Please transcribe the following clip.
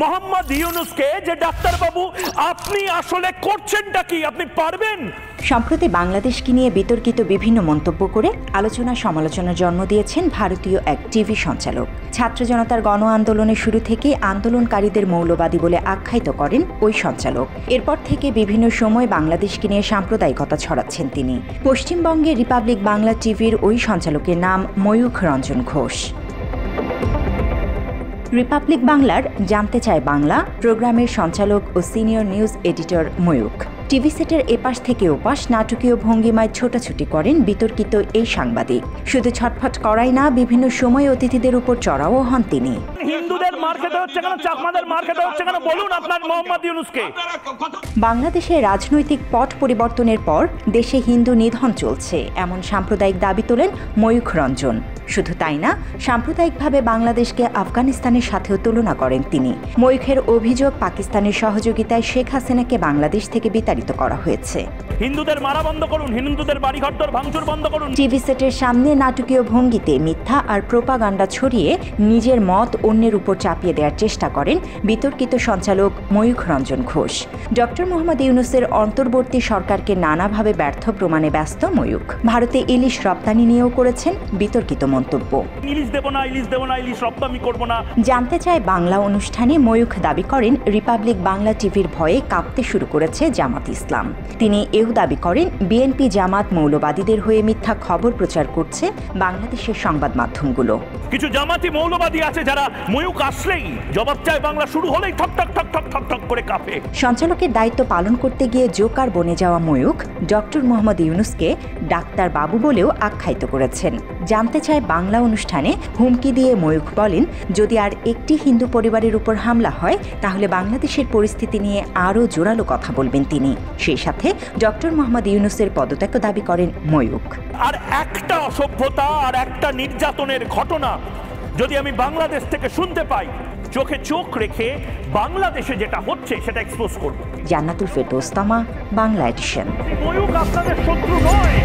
মোহাম্মদ ইউনূসকে যে ডাক্তারবাবু আপনি আসলে করছেনটা কি, আপনি পারবেন? সম্প্রতি বাংলাদেশকে নিয়ে বিতর্কিত বিভিন্ন মন্তব্য করে আলোচনা সমালোচনার জন্ম দিয়েছেন ভারতীয় এক টিভি সঞ্চালক। ছাত্র জনতার গণ আন্দোলনের শুরু থেকে আন্দোলনকারীদের মৌলবাদী বলে আখ্যায়িত করেন ওই সঞ্চালক। এরপর থেকে বিভিন্ন সময় বাংলাদেশকে নিয়ে সাম্প্রদায়িকতা ছড়াচ্ছেন তিনি। পশ্চিমবঙ্গের রিপাবলিক বাংলা টিভির ওই সঞ্চালকের নাম ময়ূখ রঞ্জন ঘোষ। রিপাবলিক বাংলার জানতে চায় বাংলা প্রোগ্রামের সঞ্চালক ও senior news editor Mayukh. TV সেটের এপাশ থেকে ওপাশ নাটকীয় ভঙ্গিমায় ছোটাছুটি করেন বিতর্কিত এই সাংবাদিক। শুধু ছটফট করাই না, বিভিন্ন সময় অতিথিদের উপর চড়াও হন তিনি। হিন্দুদের মার খেতে হচ্ছে কেন, চাকমাদের মার খেতে হচ্ছে কেন, বলুন আপনার মোহাম্মদ ইউনূসকে। বাংলাদেশে রাজনৈতিক পট পরিবর্তনের পর দেশে হিন্দু নিধন চলছে এমন সাম্প্রদায়িক দাবি তোলেন ময়ূখ রঞ্জন। শুধু তাই না, সাম্প্রদায়িকভাবে বাংলাদেশকে আফগানিস্তানের সাথেও তুলনা করেন তিনি। ময়ূখের অভিযোগ, পাকিস্তানের সহযোগিতায় শেখ হাসিনাকে বাংলাদেশ থেকে বিতাড়িত করা হয়েছে। হিন্দুদের মারা বন্ধ করুন, হিন্দুদের বাড়িঘর ভাঙচুর বন্ধ করুন। টিভি সেটের সামনে নাটকীয় ভঙ্গিতে মিথ্যা আর প্রোপাগান্ডা ছড়িয়ে নিজের মত অন্যের উপর চাপিয়ে দেওয়ার চেষ্টা করেন বিতর্কিত সঞ্চালক ময়ূখ রঞ্জন ঘোষ। ডক্টর মোহাম্মদ ইউনূসের অন্তর্বর্তী সরকারকে নানাভাবে ব্যর্থ প্রমাণে ব্যস্ত ময়ূখ। ভারতে ইলিশ রপ্তানি নিয়েও করেছেন বিতর্কিত মন্তব্য। ইলিশ দেব না, ইলিশ দেব না, ইলিশ রপ্তানি করব না। জানতে চায় বাংলা অনুষ্ঠানে ময়ূখ দাবি করেন রিপাবলিক বাংলা টিভির ভয়ে কাঁপতে শুরু করেছে জামাত ইসলাম। তিনি এও দাবি করেন বিএনপি জামাত মৌলবাদীদের হয়ে মিথ্যা খবর প্রচার করছে বাংলাদেশের সংবাদ মাধ্যমগুলো। কিছু জামাতি মৌলবাদী আছে যারা ময়ূখ আসলেই জবাব চায়, বাংলা শুরু হলেই ঠক ঠক ঠক ঠক ঠক ঠক করে কাঁপে। সঞ্চালকের দায়িত্ব পালন করতে গিয়ে জোকার বনে যাওয়া ময়ূখ ডক্টর মোহাম্মদ ইউনূসকে ডাক্তার বাবু বলেও আখ্যায়িত করেছেন। জানতে চায় বাংলা অনুষ্ঠানে হুমকি দিয়ে ময়ূখ বলেন, যদি আর একটি হিন্দু পরিবারের উপর হামলা হয় তাহলে বাংলাদেশের পরিস্থিতি নিয়ে আরও জোরালো কথা বলবেন তিনি। সেই সাথে ডক্টর মোহাম্মদ ইউনূসের পদত্যাগ দাবি করেন ময়ূখ। আর একটা অসভ্যতা আর একটা নির্যাতনের ঘটনা যদি আমি বাংলাদেশ থেকে শুনতে পাই, চোখে চোখ রেখে বাংলাদেশে যেটা হচ্ছে সেটা এক্সপোজ করব। জান্নাতুল ফেরদৌস, বাংলা এডিশন। ময়ূখ আপনাদের শত্রু নয়।